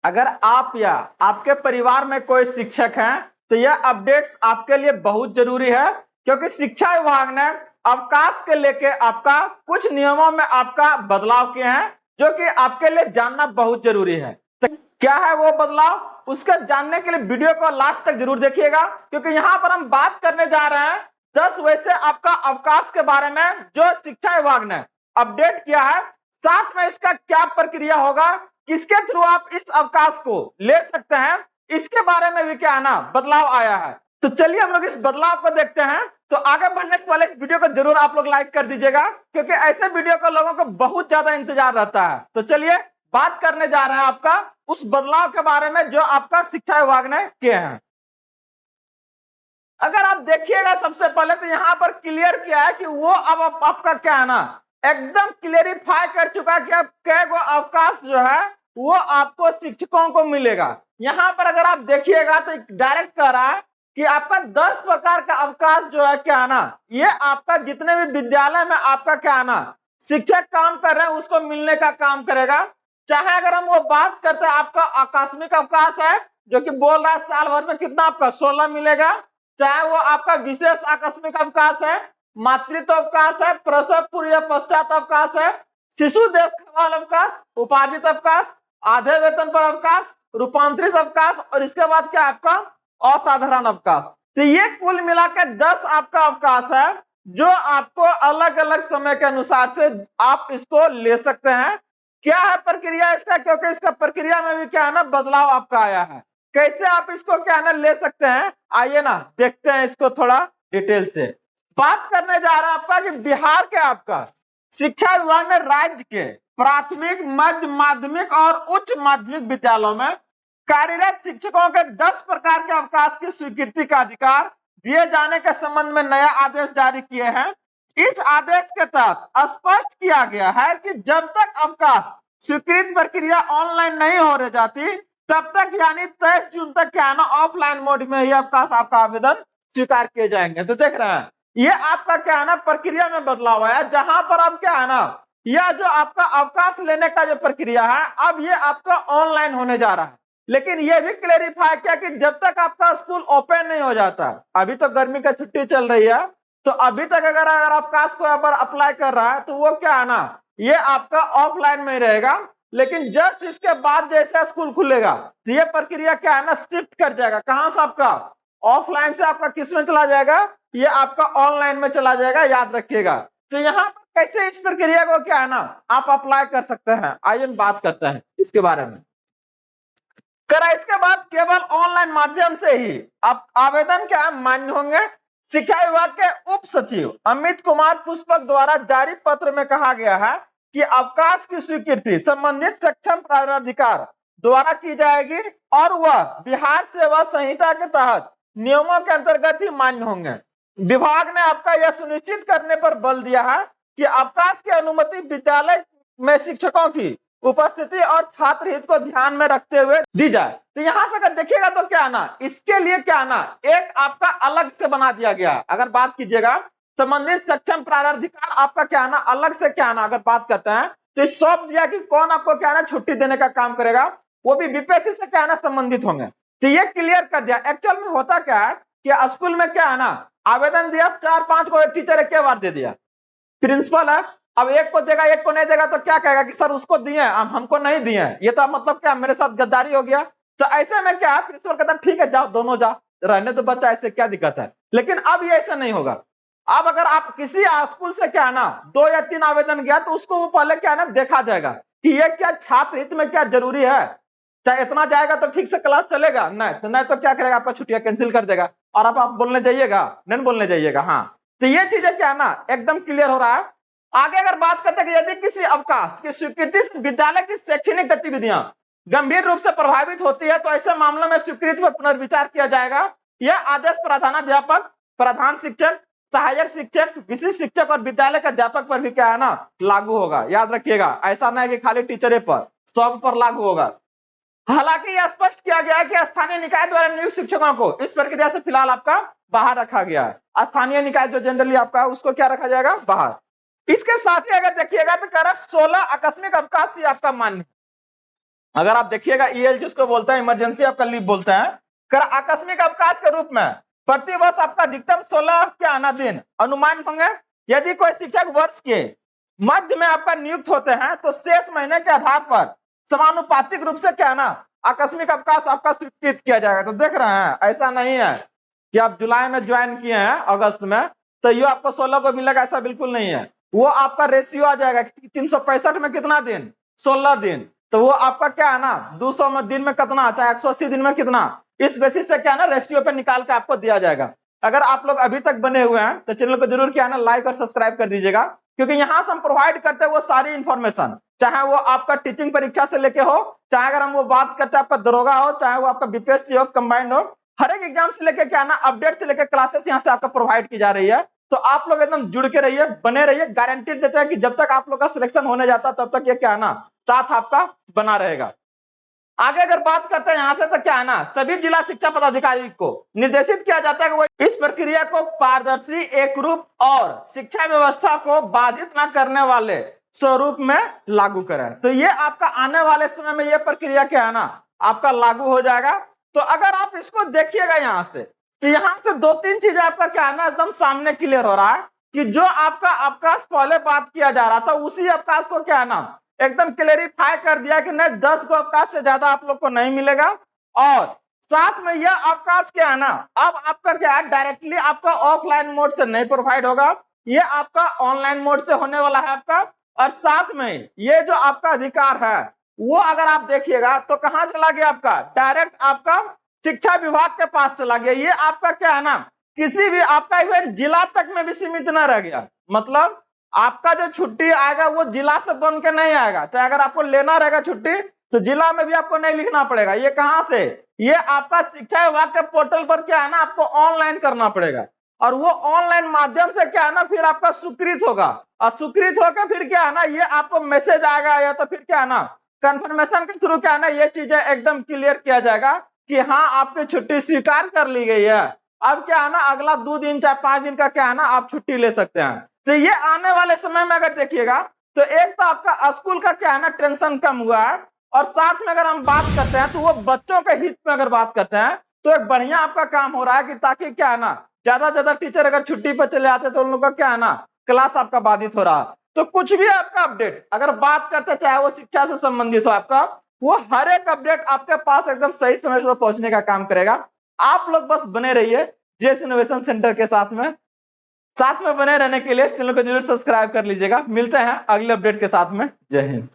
अगर आप या आपके परिवार में कोई शिक्षक हैं तो यह अपडेट्स आपके लिए बहुत जरूरी है, क्योंकि शिक्षा विभाग ने अवकाश के लेके आपका कुछ नियमों में आपका बदलाव किए हैं, जो कि आपके लिए जानना बहुत जरूरी है। तो क्या है वो बदलाव, उसको जानने के लिए वीडियो को लास्ट तक जरूर देखिएगा, क्योंकि यहाँ पर हम बात करने जा रहे हैं 10 वैसे आपका अवकाश के बारे में जो शिक्षा विभाग ने अपडेट किया है। साथ में इसका क्या प्रक्रिया होगा, किसके थ्रू आप इस अवकाश को ले सकते हैं, इसके बारे में भी क्या है ना बदलाव आया है। तो चलिए हम लोग इस बदलाव को देखते हैं। तो आगे बढ़ने से पहले इस वीडियो को जरूर आप लोग लाइक कर दीजिएगा, क्योंकि ऐसे वीडियो को लोगों को बहुत ज्यादा इंतजार रहता है। तो चलिए बात करने जा रहे हैं आपका उस बदलाव के बारे में जो आपका शिक्षा विभाग ने किए हैं। अगर आप देखिएगा सबसे पहले तो यहाँ पर क्लियर किया है कि वो अब आपका क्या है ना एकदम क्लेरिफाई कर चुका है कि अब कै गो अवकाश जो है वो आपको शिक्षकों को मिलेगा। यहाँ पर अगर आप देखिएगा तो डायरेक्ट कह रहा है कि आपका 10 प्रकार का अवकाश जो है क्या है ना ये आपका जितने भी विद्यालय में आपका क्या है ना शिक्षक काम कर रहे हैं उसको मिलने का काम करेगा। चाहे अगर हम वो बात करते हैं आपका आकस्मिक अवकाश है जो कि बोल रहा है साल भर में कितना आपका 16 मिलेगा, चाहे वो आपका विशेष आकस्मिक अवकाश है, मातृत्व अवकाश है, प्रसव पूर्व या पश्चात अवकाश है, शिशु देखभाल अवकाश, उपार्जित अवकाश, आधे वेतन पर अवकाश, रूपांतरित अवकाश और इसके बाद क्या आपका असाधारण अवकाश। तो ये कुल मिलाकर 10 आपका अवकाश है जो आपको अलग अलग समय के अनुसार से आप इसको ले सकते हैं। क्या है प्रक्रिया इसका, क्योंकि इसका प्रक्रिया में भी क्या है ना बदलाव आपका आया है। कैसे आप इसको क्या है ना ले सकते हैं, आइए ना देखते हैं इसको थोड़ा डिटेल से। बात करने जा रहा है आपका कि बिहार के आपका शिक्षा विभाग ने राज्य के प्राथमिक, मध्य माध्यमिक और उच्च माध्यमिक विद्यालयों में कार्यरत शिक्षकों के 10 प्रकार के अवकाश की स्वीकृति का अधिकार दिए जाने के संबंध में नया आदेश जारी किए हैं। इस आदेश के तहत स्पष्ट किया गया है कि जब तक अवकाश स्वीकृत प्रक्रिया ऑनलाइन नहीं हो रह जाती तब तक यानी 23 जून तक क्या है ना ऑफलाइन मोड में ही अवकाश आपका आवेदन स्वीकार किए जाएंगे। तो देख रहे हैं ये आपका क्या है ना प्रक्रिया में बदलाव आया, जहां पर अब क्या है ना यह जो आपका अवकाश लेने का जो प्रक्रिया है अब ये आपका ऑनलाइन होने जा रहा है। लेकिन ये भी क्लेरिफाई किया कि जब तक आपका स्कूल ओपन नहीं हो जाता, अभी तो गर्मी का छुट्टी चल रही है, तो अभी तक अगर अवकाश को यहाँ पर अप्लाई कर रहा है तो वो क्या है ना ये आपका ऑफलाइन में रहेगा। लेकिन जस्ट इसके बाद जैसा स्कूल खुलेगा तो ये प्रक्रिया क्या है ना शिफ्ट कर जाएगा, कहां से आपका ऑफलाइन से आपका किस में चला जाएगा, ये आपका ऑनलाइन में चला जाएगा, याद रखिएगा। तो यहाँ पर कैसे इस प्रक्रिया को क्या है ना आप अप्लाई कर सकते हैं, आइए बात करते हैं इसके बारे में। करा इसके बाद केवल ऑनलाइन माध्यम से ही आप आवेदन क्या मान्य होंगे। शिक्षा विभाग के उप सचिव अमित कुमार पुष्पक द्वारा जारी पत्र में कहा गया है कि अवकाश की स्वीकृति संबंधित सक्षम प्राधिकार द्वारा की जाएगी और वह बिहार सेवा संहिता के तहत नियमों के अंतर्गत ही मान्य होंगे। विभाग ने आपका यह सुनिश्चित करने पर बल दिया है कि अवकाश की अनुमति विद्यालय में शिक्षकों की उपस्थिति और छात्र हित को ध्यान में रखते हुए दी जाए। तो यहां से अगर देखिएगा तो क्या ना इसके लिए क्या ना एक आपका अलग से बना दिया गया। अगर बात कीजिएगा संबंधित सक्षम प्राधिकार आपका क्या ना अलग से क्या ना अगर बात करते हैं तो सौंप दिया कि कौन आपको क्या ना छुट्टी देने का काम करेगा, वो भी बीपीएससी से क्या ना संबंधित होंगे। तो ये क्लियर कर दिया। एक्चुअल में होता क्या है कि स्कूल में क्या है ना आवेदन दिया 4-5 को टीचर एक बार दे दिया, प्रिंसिपल है अब एक को देगा एक को नहीं देगा तो क्या कहेगा कि सर उसको दिए हमको नहीं दिए, ये तो मतलब क्या मेरे साथ गद्दारी हो गया। तो ऐसे में क्या प्रिंसिपल कहता ठीक है जाओ दोनों जाओ रहने तो बच्चा, ऐसे क्या दिक्कत है। लेकिन अब ये ऐसा नहीं होगा। अब अगर आप किसी स्कूल से क्या है ना 2 या 3 आवेदन गया तो उसको वो पहले क्या है ना देखा जाएगा कि ये क्या छात्र हित में क्या जरूरी है। चाहे इतना जाएगा तो ठीक से क्लास चलेगा, नहीं तो क्या करेगा आपका छुट्टियां कैंसिल कर देगा और आप बोलने जाइएगा नहीं बोलने जाइएगा। हाँ तो ये चीजें क्या है ना एकदम क्लियर हो रहा है। आगे अगर बात करते हैं कि यदि किसी अवकाश की स्वीकृति से विद्यालय की शैक्षणिक गतिविधियां गंभीर रूप से प्रभावित होती है तो ऐसे मामलों में स्वीकृति पर पुनर्विचार किया जाएगा। यह आदेश प्रधानाध्यापक, प्रधान शिक्षक, सहायक शिक्षक, विशिष्ट शिक्षक और विद्यालय के अध्यापक पर भी क्या है ना लागू होगा। याद रखिएगा ऐसा नहीं कि खाली टीचर पर, सब पर लागू होगा। हालांकि यह स्पष्ट किया गया है कि स्थानीय निकाय द्वारा नियुक्त शिक्षकों को इस प्रक्रिया से फिलहाल आपका बाहर रखा गया है। स्थानीय निकाय जो जनरली आपका उसको क्या रखा जाएगा बाहर। इसके साथ ही अगर देखिएगा तो कह रहा 16 आकस्मिक अवकाश ही आपका मान्य। अगर आप देखिएगा ईएल जिसको बोलते हैं इमरजेंसी आपका लीव बोलते हैं, कर आकस्मिक अवकाश के रूप में प्रतिवर्ष आपका अधिकतम 16 के आना दिन अनुमान होंगे। यदि कोई शिक्षक वर्ष के मध्य में आपका नियुक्त होते हैं तो शेष महीने के आधार पर समानुपातिक रूप से क्या ना आकस्मिक अवकाश आपका स्वीकृत किया जाएगा। तो देख रहे हैं ऐसा नहीं है कि आप जुलाई में ज्वाइन किए हैं अगस्त में तो ये आपको 16 को मिलेगा, ऐसा बिल्कुल नहीं है। वो आपका रेशियो आ जाएगा 365 में कितना दिन, 16 दिन, तो वो आपका क्या है ना 200 में दिन में कितना, चाहे 180 दिन में कितना, इस बेसिस से क्या है ना रेशियो पे निकाल के आपको दिया जाएगा। अगर आप लोग अभी तक बने हुए हैं तो चैनल को जरूर क्या है ना लाइक और सब्सक्राइब कर दीजिएगा, क्योंकि यहाँ से हम प्रोवाइड करते हैं वो सारी इंफॉर्मेशन, चाहे वो आपका टीचिंग परीक्षा से लेके हो, चाहे अगर हम वो बात करते हैं आपका दरोगा हो, चाहे वो आपका बीपीएससी हो, कंबाइंड हो, हर एक एग्जाम से लेके क्या है ना अपडेट से लेके क्लासेस यहाँ से आपका प्रोवाइड की जा रही है। तो आप लोग एकदम जुड़ के रहिए, बने रहिए, गारंटी देते हैं कि जब तक आप लोग का सिलेक्शन होने जाता है तब तक ये क्या है ना साथ आपका बना रहेगा। आगे अगर बात करते हैं यहाँ से तो क्या है ना सभी जिला शिक्षा पदाधिकारी को निर्देशित किया जाता है कि वो इस प्रक्रिया को पारदर्शी, एकरूप और शिक्षा व्यवस्था को बाधित न करने वाले स्वरूप में लागू करें। तो ये आपका आने वाले समय में ये प्रक्रिया क्या है ना आपका लागू हो जाएगा। तो अगर आप इसको देखिएगा यहाँ से तो यहाँ से 2-3 चीजें आपका क्या है ना एकदम सामने क्लियर हो रहा है कि जो आपका अवकाश पहले बात किया जा रहा था उसी अवकाश को क्या है ना एकदम क्लेरिफाई कर दिया कि नहीं 10 को अवकाश से ज्यादा आप लोग को नहीं मिलेगा। और साथ में यह अवकाश क्या है ना अब आपका क्या है डायरेक्टली आपका ऑफलाइन मोड से नहीं प्रोवाइड होगा, ये आपका ऑनलाइन मोड से होने वाला है आपका। और साथ में ये जो आपका अधिकार है वो अगर आप देखिएगा तो कहाँ चला गया आपका, डायरेक्ट आपका शिक्षा विभाग के पास चला गया। ये आपका क्या है ना किसी भी आपका इवन जिला तक में भी सीमित न रह गया, मतलब आपका जो छुट्टी आएगा वो जिला से बन के नहीं आएगा, चाहे अगर आपको लेना रहेगा छुट्टी तो जिला में भी आपको नहीं लिखना पड़ेगा। ये कहां से, ये आपका शिक्षा विभाग के पोर्टल पर क्या है ना आपको ऑनलाइन करना पड़ेगा, और वो ऑनलाइन माध्यम से क्या है ना फिर आपका स्वीकृत होगा, और स्वीकृत होकर फिर क्या है ना ये आपको मैसेज आएगा या तो फिर क्या है ना कंफर्मेशन के थ्रू क्या है ना ये चीजें एकदम क्लियर किया जाएगा कि हाँ आपकी छुट्टी स्वीकार कर ली गई है। अब क्या है ना अगला 2 दिन चाहे 5 दिन का क्या है ना आप छुट्टी ले सकते हैं। तो ये आने वाले समय में अगर देखिएगा तो एक तो आपका स्कूल का क्या है ना टेंशन कम हुआ है, और साथ में अगर हम बात करते हैं तो वो बच्चों के हित में अगर बात करते हैं तो एक बढ़िया आपका काम हो रहा है कि ताकि क्या है ना ज्यादा टीचर अगर छुट्टी पर चले आते तो उन लोगों का क्या है ना क्लास आपका बाधित हो रहा है। तो कुछ भी आपका अपडेट अगर बात करते चाहे वो शिक्षा से संबंधित हो आपका, वो हर एक अपडेट आपके पास एकदम सही समय पर पहुंचने का काम करेगा। आप लोग बस बने रहिए जेएस इनोवेशन सेंटर के साथ में बने रहने के लिए चैनल को जरूर सब्सक्राइब कर लीजिएगा। मिलते हैं अगले अपडेट के साथ में। जय हिंद।